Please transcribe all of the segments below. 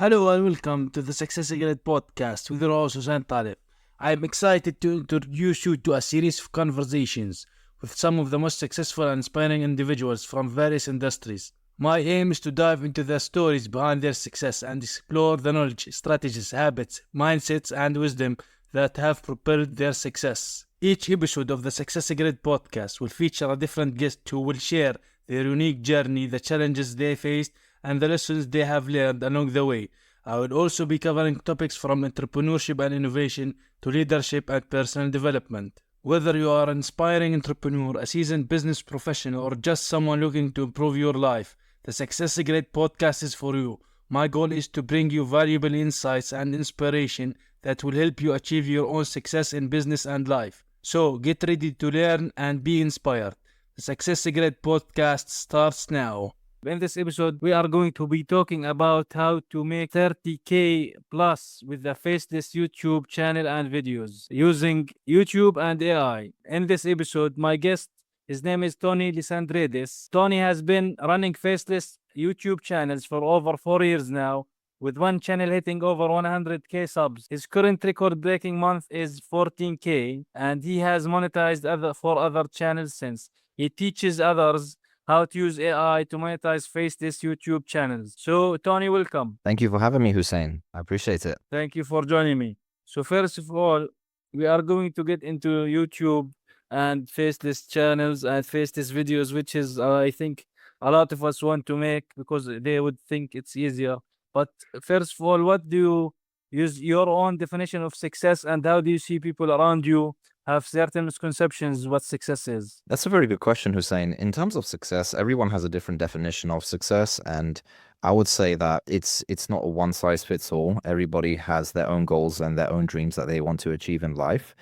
Hello and welcome to the Success Secret podcast with your host Hussein Talib. I am excited to introduce you to a series of conversations with some of the most successful and inspiring individuals from various industries. My aim is to dive into the stories behind their success and explore the knowledge, strategies, habits, mindsets, and wisdom that have propelled their success. Each episode of the Success Secret podcast will feature a different guest who will share their unique journey, the challenges they faced, and the lessons they have learned along the way. I will also be covering topics from entrepreneurship and innovation to leadership and personal development. Whether you are an inspiring entrepreneur, a seasoned business professional, or just someone looking to improve your life, the Success Secret podcast is for you. My goal is to bring you valuable insights and inspiration that will help you achieve your own success in business and life. So get ready to learn and be inspired. The Success Secret podcast starts now. In this episode, we are going to be talking about how to make 30K plus with the Faceless YouTube channel and videos using YouTube and AI. In this episode, my guest, his name is Tony Lysandrides. Tony has been running Faceless YouTube channels for over 4 years now, with one channel hitting over 100K subs. His current record-breaking month is 14K, and he has monetized four other channels since. He teaches others how to use AI to monetize Faceless YouTube channels. So, Tony, welcome. Thank you for having me, Hussein. I appreciate it. Thank you for joining me. So, first of all, we are going to get into YouTube and Faceless channels and Faceless videos, which is, I think, a lot of us want to make because they would think it's easier. But first of all, what do you use your own definition of success, and how do you see people around you have certain misconceptions what success is? That's a very good question, Hussein. In terms of success, everyone has a different definition of success, and I would say that it's not a one size fits all. Everybody has their own goals and their own dreams that they want to achieve in life.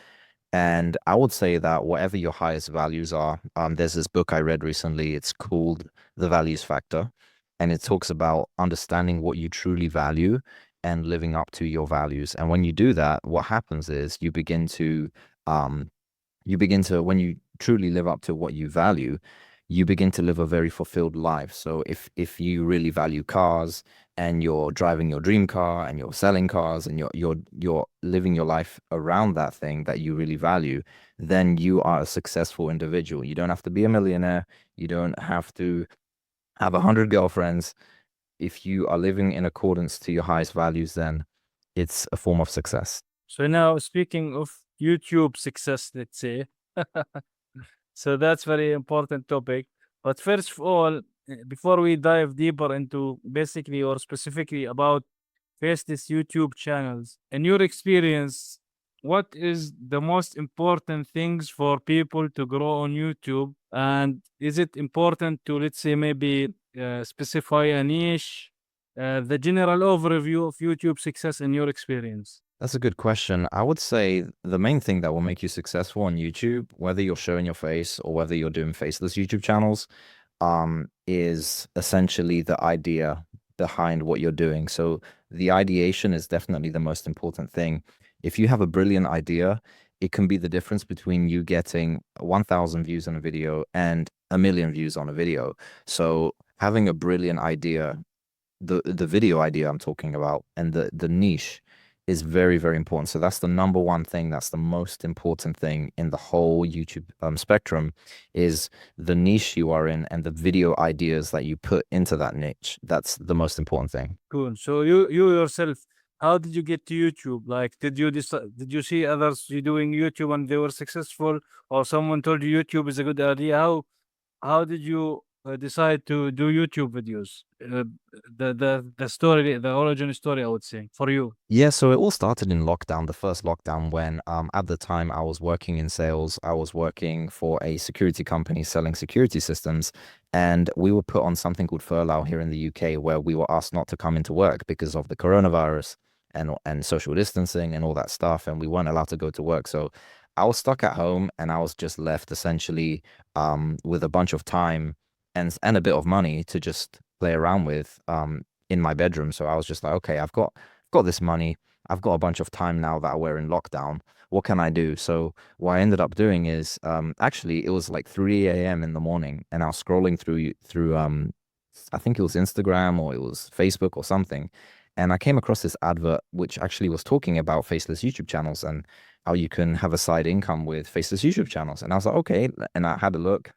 And I would say that whatever your highest values are, there's this book I read recently. It's called The Values Factor, and it talks about understanding what you truly value and living up to your values. And when you do that, what happens is you begin to when you truly live up to what you value, you begin to live a very fulfilled life. So if you really value cars and you're driving your dream car and you're selling cars and you're living your life around that thing that you really value, then you are a successful individual. You don't have to be a millionaire. You don't have to have 100 girlfriends. If you are living in accordance to your highest values, then it's a form of success. So now, speaking of YouTube success, let's say, so that's very important topic. But first of all, before we dive deeper into basically or specifically about Faceless YouTube channels, in your experience, what is the most important things for people to grow on YouTube? And is it important to, let's say, maybe specify a niche, the general overview of YouTube success in your experience? That's a good question. I would say the main thing that will make you successful on YouTube, whether you're showing your face or whether you're doing faceless YouTube channels, is essentially the idea behind what you're doing. So the ideation is definitely the most important thing. If you have a brilliant idea, it can be the difference between you getting 1,000 views on a video and 1,000,000 views on a video. So having a brilliant idea, the video idea I'm talking about, and the niche is very, very important. So that's the number one thing. That's the most important thing in the whole YouTube spectrum, is the niche you are in and the video ideas that you put into that niche. That's the most important thing. Cool. So you yourself, how did you get to YouTube? Like, did you see others doing YouTube and they were successful, or someone told you YouTube is a good idea? How did you decide to do YouTube videos? The story, the origin story, I would say, for you. Yeah, so it all started in lockdown, the first lockdown, when at the time I was working in sales. I was working for a security company selling security systems, and we were put on something called furlough here in the UK, where we were asked not to come into work because of the coronavirus and social distancing and all that stuff, and we weren't allowed to go to work. So I was stuck at home, and I was just left essentially with a bunch of time and a bit of money to just play around with in my bedroom. So I was just like, okay, I've got this money. I've got a bunch of time now that we're in lockdown. What can I do? So what I ended up doing is actually it was like 3 a.m. in the morning, and I was scrolling through I think it was Instagram or it was Facebook or something, And I came across this advert which actually was talking about faceless YouTube channels and how you can have a side income with faceless YouTube channels. And I was like, okay. And I had a look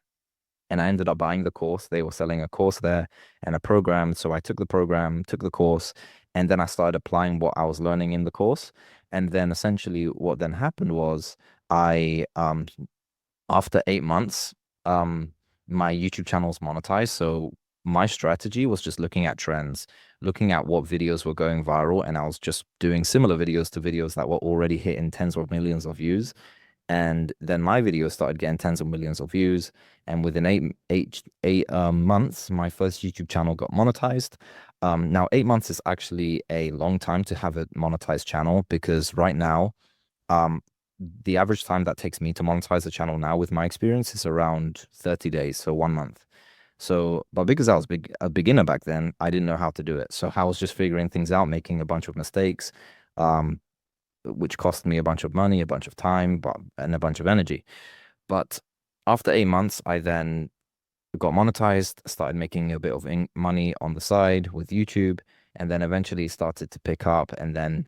and I ended up buying the course. They were selling a course there and a program. So I took the program, took the course, and then I started applying what I was learning in the course. And then essentially what then happened was I after 8 months, my YouTube channel's monetized. So my strategy was just looking at trends, looking at what videos were going viral, and I was just doing similar videos to videos that were already hitting tens of millions of views. And then my videos started getting tens of millions of views. And within eight months, my first YouTube channel got monetized. Now 8 months is actually a long time to have a monetized channel because right now, um, the average time that takes me to monetize a channel now with my experience is around 30 days, so 1 month. So, but because I was a beginner back then, I didn't know how to do it. So I was just figuring things out, making a bunch of mistakes, um, which cost me a bunch of money, a bunch of time, and a bunch of energy. But after 8 months, I then got monetized, started making a bit of money on the side with YouTube, and then eventually started to pick up. And then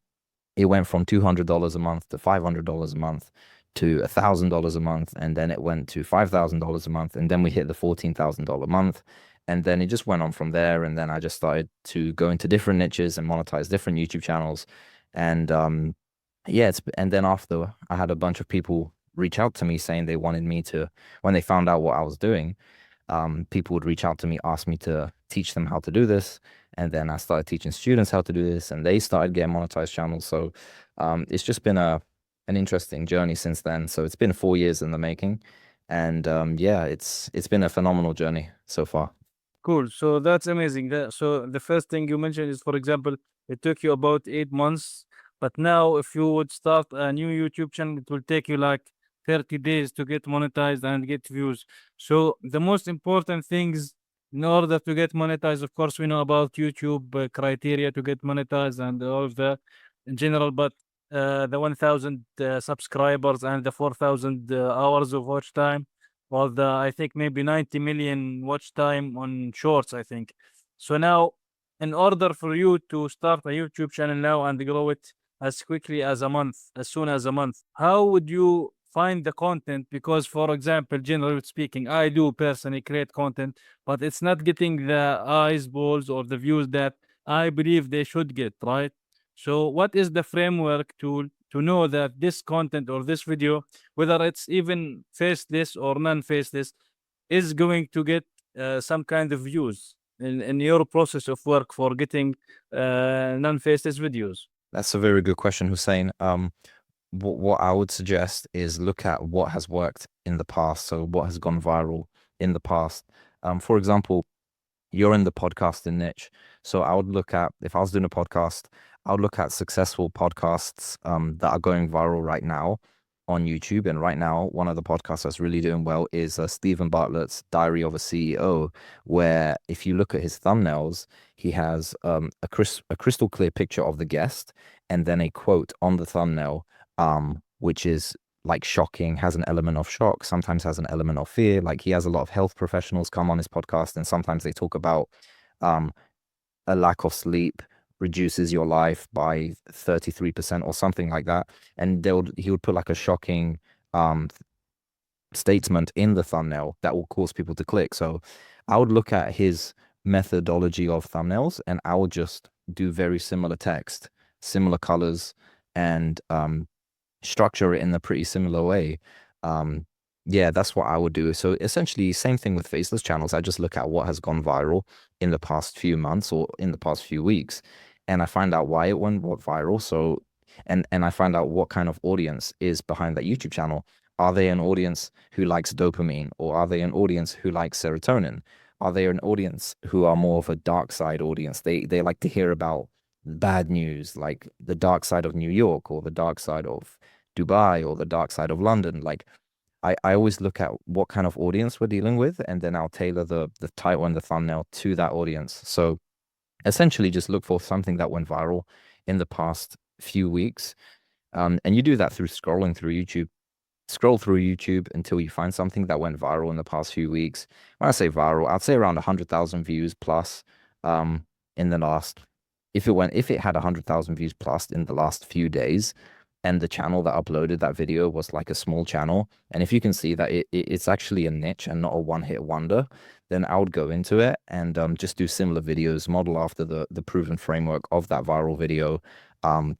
it went from $200 a month to $500 a month to $1,000 a month, and then it went to $5,000 a month, and then we hit the $14,000 month, and then it just went on from there. And then I just started to go into different niches and monetize different YouTube channels, and yeah, and then after I had a bunch of people reach out to me saying they wanted me to, when they found out what I was doing, people would reach out to me, ask me to teach them how to do this. And then I started teaching students how to do this, and they started getting monetized channels. So it's just been an interesting journey since then. So it's been 4 years in the making. And yeah, it's been a phenomenal journey so far. Cool. So that's amazing. So the first thing you mentioned is, for example, it took you about 8 months, but now if you would start a new YouTube channel, it will take you like 30 days to get monetized and get views. So the most important things in order to get monetized, of course, we know about YouTube criteria to get monetized and all of that in general, but the 1,000 subscribers and the 4,000 hours of watch time, well, I think maybe 90 million watch time on shorts, I think. So now, in order for you to start a YouTube channel now and grow it as quickly as a month, as soon as a month, how would you find the content? Because, for example, generally speaking, I do personally create content, but it's not getting the eyes, balls, or the views that I believe they should get, right? So, what is the framework to know that this content or this video, whether it's even faceless or non-faceless, is going to get some kind of views in your process of work for getting non-faceless videos? That's a very good question, Hussein. What I would suggest is look at what has worked in the past. So what has gone viral in the past. For example, you're in the podcasting niche. So I would look at, if I was doing a podcast, I would look at successful podcasts that are going viral right now on YouTube. And right now, one of the podcasts that's really doing well is Stephen Bartlett's Diary of a CEO, where if you look at his thumbnails, he has a crystal clear picture of the guest and then a quote on the thumbnail, which is like shocking, has an element of shock, sometimes has an element of fear. Like he has a lot of health professionals come on his podcast, and sometimes they talk about a lack of sleep reduces your life by 33% or something like that. And he would put like a shocking statement in the thumbnail that will cause people to click. So I would look at his methodology of thumbnails and I would just do very similar text, similar colors, and structure it in a pretty similar way. Yeah, that's what I would do. So essentially, same thing with faceless channels. I just look at what has gone viral in the past few months or in the past few weeks, and I find out why it went viral. So, and I find out what kind of audience is behind that YouTube channel. Are they an audience who likes dopamine, or are they an audience who likes serotonin? Are they an audience who are more of a dark side audience? They like to hear about bad news, like the dark side of New York or the dark side of Dubai or the dark side of London. Like I always look at what kind of audience we're dealing with, and then I'll tailor the title and the thumbnail to that audience. So essentially just look for something that went viral in the past few weeks. And you do that through scrolling through YouTube. Scroll through YouTube until you find something that went viral in the past few weeks. When I say viral, I'd say around 100,000 views plus in the last if it had 100,000 views plus in the last few days, and the channel that uploaded that video was like a small channel, and if you can see that it's actually a niche and not a one-hit wonder, then I would go into it and just do similar videos, model after the proven framework of that viral video,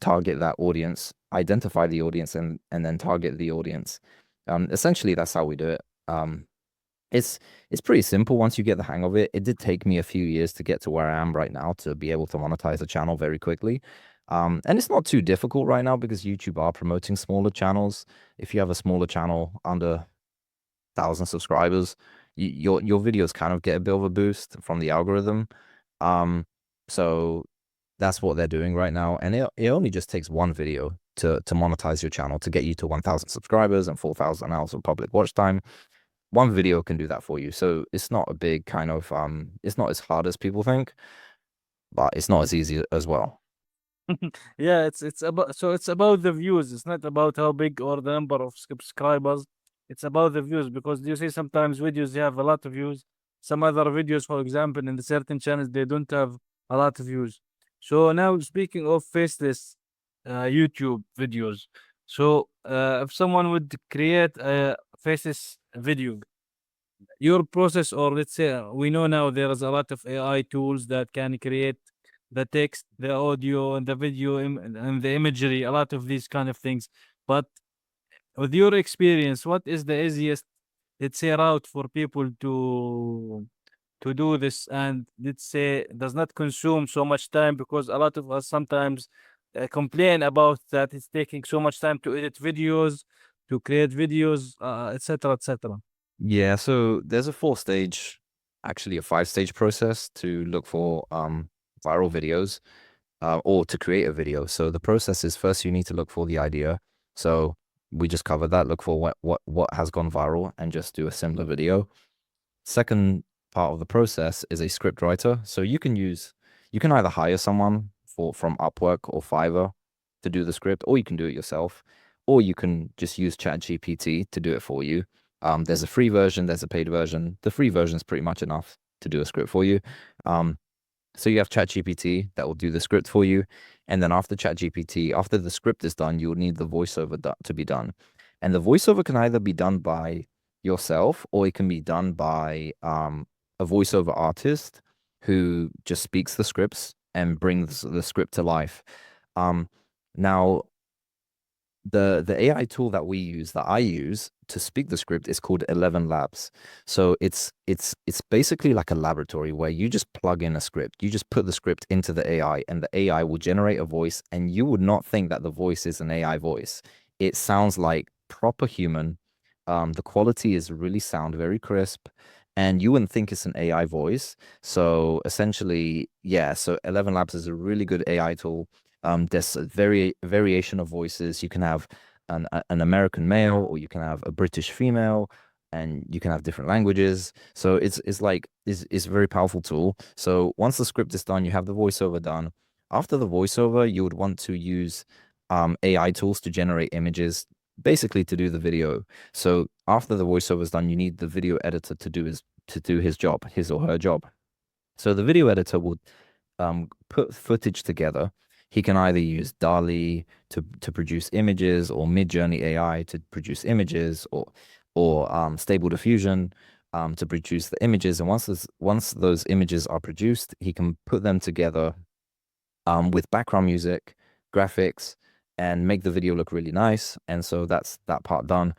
target that audience, identify the audience, and then target the audience. Essentially, that's how we do it. It's pretty simple once you get the hang of it. It did take me a few years to get to where I am right now to be able to monetize a channel very quickly. And it's not too difficult right now because YouTube are promoting smaller channels. If you have a smaller channel under 1,000 subscribers, your videos kind of get a bit of a boost from the algorithm. So that's what they're doing right now. And it only just takes one video to monetize your channel to get you to 1,000 subscribers and 4,000 hours of public watch time. One video can do that for you. So it's not a big kind of it's not as hard as people think, but it's not as easy as well. Yeah, it's about the views. It's not about how big or the number of subscribers. It's about the views, because you see sometimes videos they have a lot of views. Some other videos, for example, in the certain channels, they don't have a lot of views. So now speaking of faceless YouTube videos, so if someone would create a faceless video, your process, or let's say we know now there is a lot of AI tools that can create the text, the audio, and the video, and the imagery, a lot of these kind of things. But with your experience, what is the easiest, let's say, route for people to do this, and let's say does not consume so much time? Because a lot of us sometimes complain about that it's taking so much time to edit videos, to create videos, etc., etc. Yeah, so there's a 4-stage, actually a 5-stage process to look for viral videos or to create a video. So the process is, first you need to look for the idea. So we just covered that, look for what has gone viral and just do a similar video. Second part of the process is a script writer. So you can either hire someone from Upwork or Fiverr to do the script, or you can do it yourself, or you can just use ChatGPT to do it for you. There's a free version, there's a paid version. The free version is pretty much enough to do a script for you. So you have ChatGPT that will do the script for you. And then after ChatGPT, after the script is done, you'll need the voiceover to be done. And the voiceover can either be done by yourself, or it can be done by a voiceover artist who just speaks the scripts and brings the script to life. Now, the AI tool that I use to speak the script is called 11 Labs. So it's basically like a laboratory where you just plug in a script. You just put the script into the AI, and the AI will generate a voice, and you would not think that the voice is an AI voice. It sounds like proper human. The quality is really sound, very crisp, and you wouldn't think it's an AI voice. So essentially, yeah, so 11 Labs is a really good AI tool. There's a variation of voices. You can have an American male, or you can have a British female, and you can have different languages. So it's a very powerful tool. So once the script is done, you have the voiceover done. After the voiceover, you would want to use AI tools to generate images, basically to do the video. So after the voiceover is done, you need the video editor to do his job, his or her job. So the video editor will put footage together. He can either use DALL-E to produce images, or Midjourney AI to produce images, or Stable Diffusion to produce the images. And once those images are produced, he can put them together with background music, graphics, and make the video look really nice. And so that's that part done.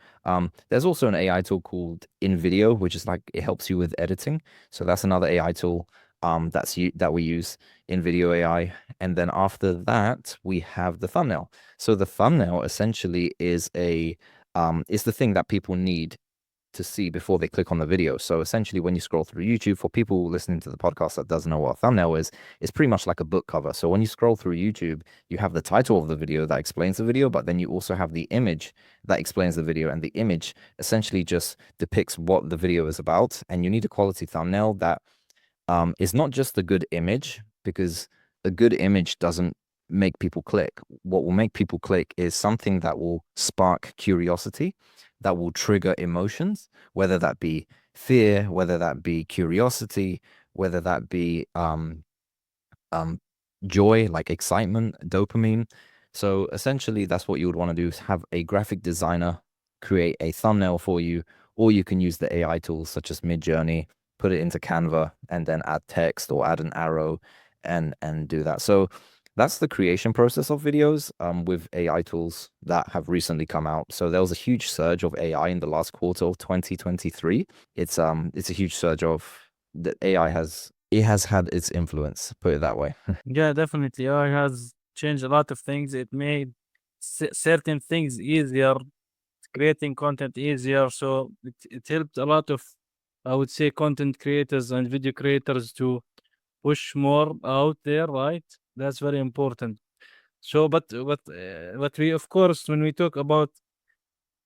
There's also an AI tool called InVideo, which is like, it helps you with editing. So that's another AI tool that we use, InVideo AI. And then after that, we have the thumbnail. So the thumbnail essentially is the thing that people need to see before they click on the video. So essentially, when you scroll through YouTube, for people listening to the podcast that doesn't know what a thumbnail is, it's pretty much like a book cover. So when you scroll through YouTube, you have the title of the video that explains the video, but then you also have the image that explains the video, and the image essentially just depicts what the video is about. And you need a quality thumbnail that is not just a good image, because a good image doesn't make people click. What will make people click is something that will spark curiosity, that will trigger emotions, whether that be fear, whether that be curiosity, whether that be joy, like excitement, dopamine. So essentially, that's what you would want to do is have a graphic designer create a thumbnail for you, or you can use the AI tools such as Midjourney, put it into Canva, and then add text or add an arrow and do that. So that's the creation process of videos with AI tools that have recently come out. So there was a huge surge of AI in the last quarter of 2023. It's a huge surge of that AI has had its influence, put it that way. Yeah, definitely. AI has changed a lot of things. It made certain things easier, creating content easier. So it helped a lot of, I would say, content creators and video creators to push more out there, right? That's very important. So, but we, of course, when we talk about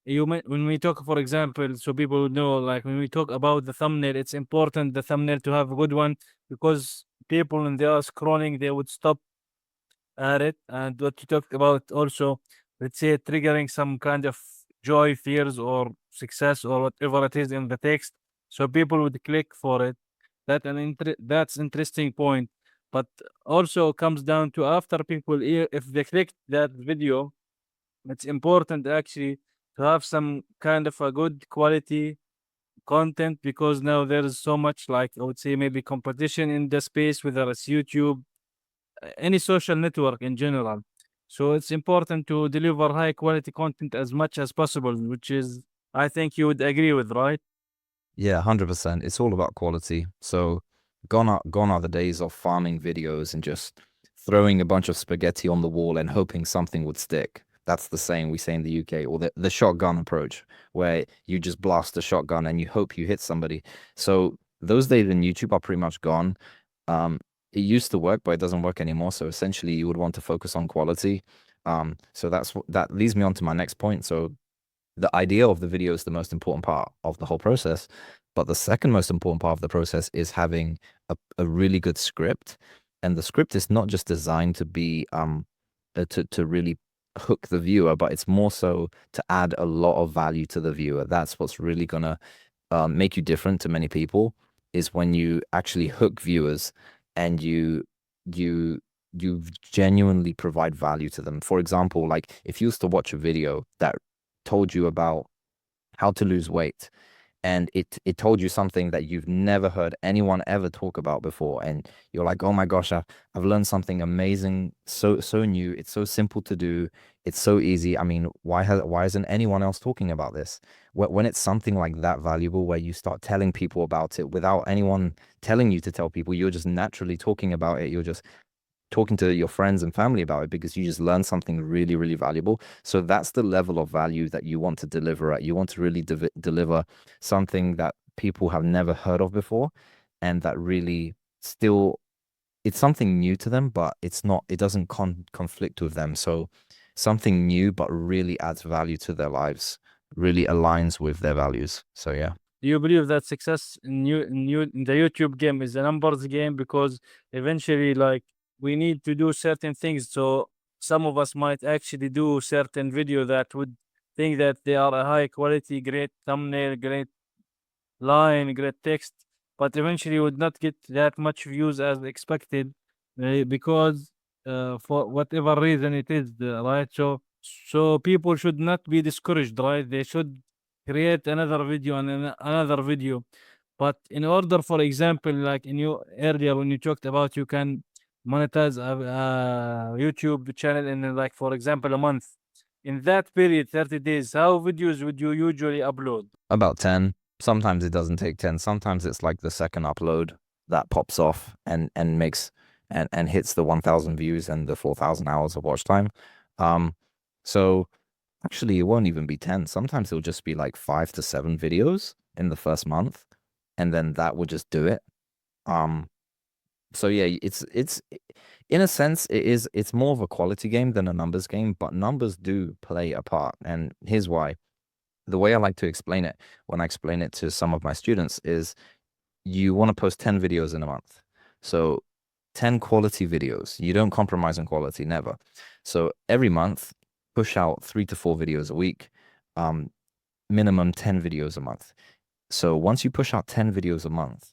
when we talk, for example, so people would know, like when we talk about the thumbnail, it's important the thumbnail to have a good one, because people when they are scrolling, they would stop at it. And what you talked about also, let's say triggering some kind of joy, fears, or success, or whatever it is in the text, so people would click for it. That's interesting point. But also comes down to after people if they click that video, it's important actually to have some kind of a good quality content, because now there is so much, like I would say, maybe competition in the space, whether it's YouTube, any social network in general. So it's important to deliver high quality content as much as possible, which is, I think you would agree with, right? Yeah, 100%. It's all about quality. So gone are the days of farming videos and just throwing a bunch of spaghetti on the wall and hoping something would stick. That's the saying we say in the UK, or the shotgun approach, where you just blast a shotgun and you hope you hit somebody. So those days in YouTube are pretty much gone. It used to work, but it doesn't work anymore. So essentially, you would want to focus on quality. So that leads me on to my next point. So the idea of the video is the most important part of the whole process. But the second most important part of the process is having a really good script. And the script is not just designed to be to really hook the viewer, but it's more so to add a lot of value to the viewer. That's what's really gonna make you different to many people, is when you actually hook viewers and you you genuinely provide value to them. For example, like if you used to watch a video that told you about how to lose weight, and it told you something that you've never heard anyone ever talk about before, and you're like, oh my gosh, I've learned something amazing, so new, it's so simple to do, it's so easy. I mean, why isn't anyone else talking about this? When it's something like that valuable, where you start telling people about it without anyone telling you to tell people, you're just naturally talking about it, you're just talking to your friends and family about it because you just learned something really, really valuable. So that's the level of value that you want to deliver at. You want to really deliver something that people have never heard of before, and that really still, it's something new to them, but it doesn't conflict with them. So something new, but really adds value to their lives, really aligns with their values. So yeah. Do you believe that success in the YouTube game is a numbers game? Because eventually, like, we need to do certain things. So some of us might actually do certain video that would think that they are a high quality, great thumbnail, great line, great text, but eventually would not get that much views as expected, because for whatever reason it is, right? So people should not be discouraged, right? They should create another video and another video. But in order, for example, like in you earlier when you talked about you can monetize a YouTube channel in like, for example, a month. In that period, 30 days, how videos would you usually upload? About 10. Sometimes it doesn't take 10. Sometimes it's like the second upload that pops off and makes and hits the 1,000 views and the 4,000 hours of watch time. So actually it won't even be 10. Sometimes it'll just be like 5 to 7 videos in the first month, and then that will just do it. So yeah, it's in a sense it's more of a quality game than a numbers game, but numbers do play a part. And here's why. The way I like to explain it when I explain it to some of my students is, you want to post 10 videos in a month. So 10 quality videos. You don't compromise on quality, never. So every month, push out 3 to 4 videos a week, minimum 10 videos a month. So once you push out 10 videos a month,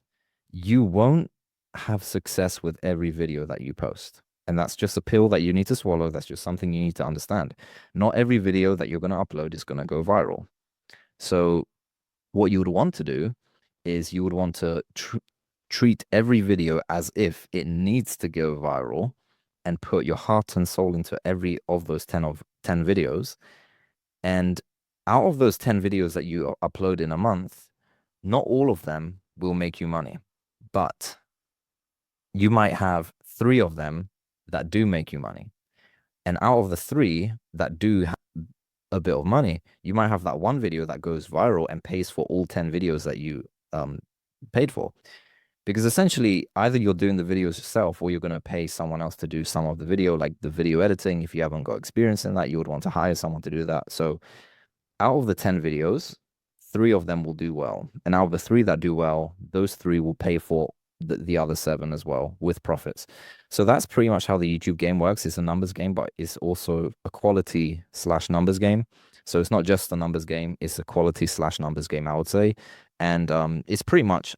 you won't have success with every video that you post. And that's just a pill that you need to swallow. That's just something you need to understand. Not every video that you're going to upload is going to go viral. So what you would want to do is you would want to treat every video as if it needs to go viral and put your heart and soul into every of those 10 videos. And out of those 10 videos that you upload in a month, not all of them will make you money, but you might have 3 of them that do make you money. And out of the 3 that do a bit of money, you might have that one video that goes viral and pays for all 10 videos that you paid for. Because essentially, either you're doing the videos yourself or you're going to pay someone else to do some of the video, like the video editing. If you haven't got experience in that, you would want to hire someone to do that. So out of the 10 videos, 3 of them will do well. And out of the 3 that do well, those 3 will pay for the other 7 as well with profits. So that's pretty much how the YouTube game works. It's a numbers game, but it's also a quality / numbers game. So it's not just a numbers game, it's a quality / numbers game, I would say. And it's pretty much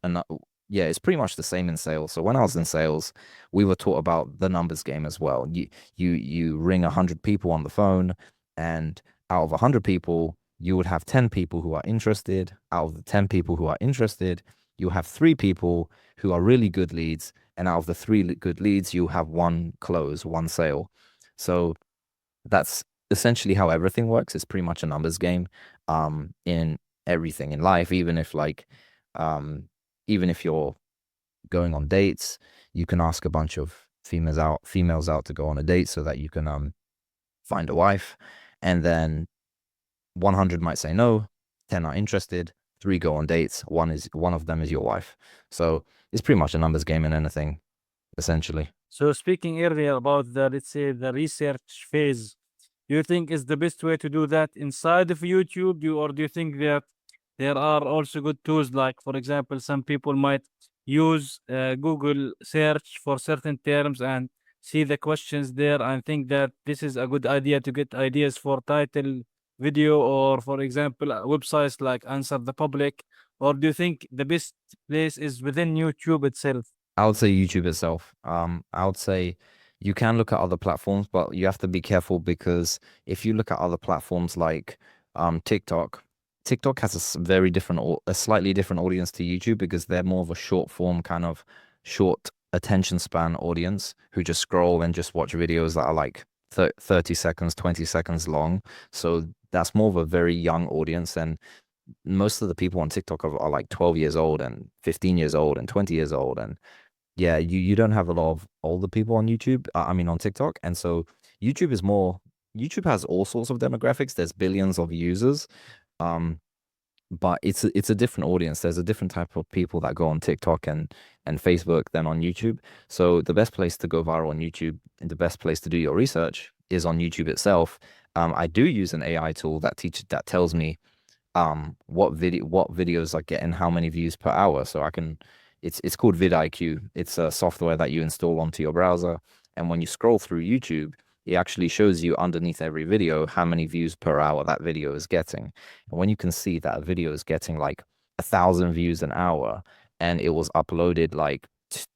it's pretty much the same in sales. So when I was in sales, we were taught about the numbers game as well. You ring 100 people on the phone, and out of 100 people, you would have 10 people who are interested. Out of the 10 people who are interested, you have 3 people who are really good leads. And out of the 3 good leads, you have 1 close, 1 sale. So that's essentially how everything works. It's pretty much a numbers game in everything in life. Even if you're going on dates, you can ask a bunch of females out to go on a date so that you can find a wife. And then 100 might say no, 10 are interested, 3 go on dates, one of them is your wife. So it's pretty much a numbers game in anything, essentially. So speaking earlier about the, let's say, the research phase, do you think is the best way to do that inside of YouTube? Or do you think that there are also good tools, like, for example, some people might use Google search for certain terms and see the questions there and think that this is a good idea to get ideas for title video, or, for example, websites like Answer the Public? Or do you think the best place is within YouTube itself? I would say YouTube itself. I would say you can look at other platforms, but you have to be careful, because if you look at other platforms like TikTok has a slightly different audience to YouTube, because they're more of a short form, kind of short attention span audience who just scroll and just watch videos that are like 30 seconds, 20 seconds long. So that's more of a very young audience, and most of the people on TikTok are like 12 years old and 15 years old and 20 years old. And yeah, you don't have a lot of older people on YouTube, on TikTok. And so YouTube has all sorts of demographics. There's billions of users. But it's a different audience. There's a different type of people that go on TikTok and Facebook than on YouTube. So the best place to go viral on YouTube and the best place to do your research is on YouTube itself. I do use an AI tool that tells me what videos are getting how many views per hour. So it's called vidIQ. It's a software that you install onto your browser, and when you scroll through YouTube, it actually shows you underneath every video how many views per hour that video is getting. And when you can see that a video is getting like 1,000 views an hour, and it was uploaded like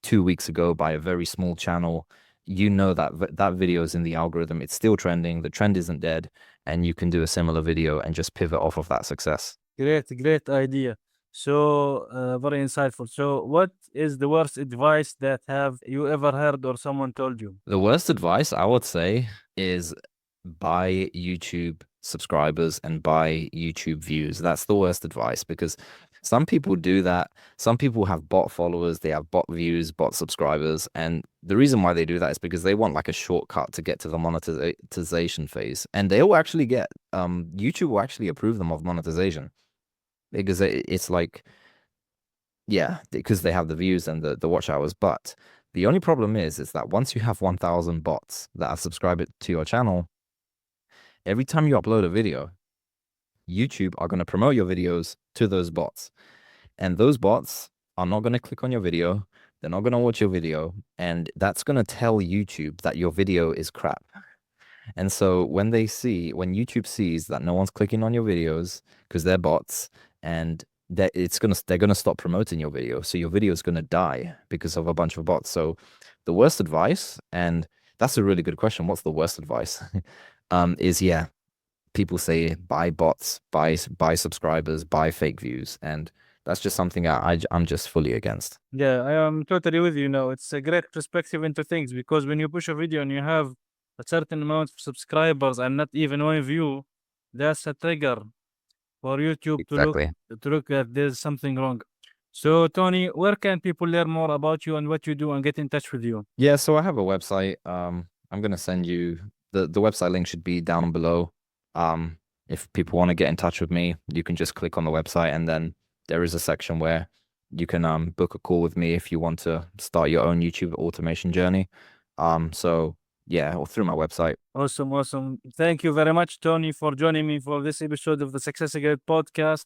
2 weeks ago by a very small channel, you know that video is in the algorithm. It's still trending. The trend isn't dead, and you can do a similar video and just pivot off of that success. Great idea. So very insightful. So what is the worst advice that have you ever heard or someone told you? The worst advice I would say is buy YouTube subscribers and buy YouTube views. That's the worst advice, because some people do that. Some people have bot followers, they have bot views, bot subscribers. And the reason why they do that is because they want like a shortcut to get to the monetization phase. And they will actually get, YouTube will actually approve them of monetization, because it's like, yeah, because they have the views and the watch hours. But the only problem is that once you have 1,000 bots that are subscribed to your channel, every time you upload a video, YouTube are going to promote your videos to those bots. And those bots are not going to click on your video. They're not going to watch your video. And that's going to tell YouTube that your video is crap. And so when YouTube sees that no one's clicking on your videos because they're bots, and they're gonna stop promoting your video. So your video is gonna die because of a bunch of bots. So the worst advice, and That's a really good question. What's the worst advice? Is yeah, people say buy bots, buy subscribers, buy fake views, and that's just something I'm just fully against. Yeah, I am totally with you now. It's a great perspective into things because when you push a video and you have a certain amount of subscribers and not even one view, that's a trigger for YouTube Exactly. to look at there's something wrong. So Tony, where can people learn more about you and what you do and get in touch with you? Yeah, so I have a website. I'm gonna send you the website link should be down below. If people want to get in touch with me, you can just click on the website and then there is a section where you can book a call with me if you want to start your own YouTube automation journey. So yeah, or through my website. Awesome, awesome. Thank you very much, Tony, for joining me for this episode of the Success Again podcast.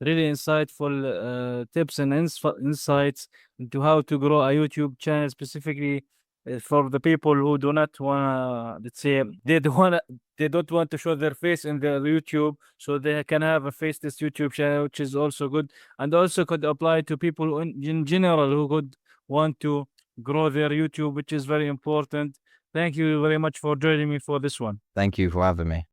Really insightful tips and insights into how to grow a YouTube channel, specifically for the people who do not want to, let's say, they don't want to show their face in their YouTube, so they can have a faceless YouTube channel, which is also good, and also could apply to people who in general who could want to grow their YouTube, which is very important. Thank you very much for joining me for this one. Thank you for having me.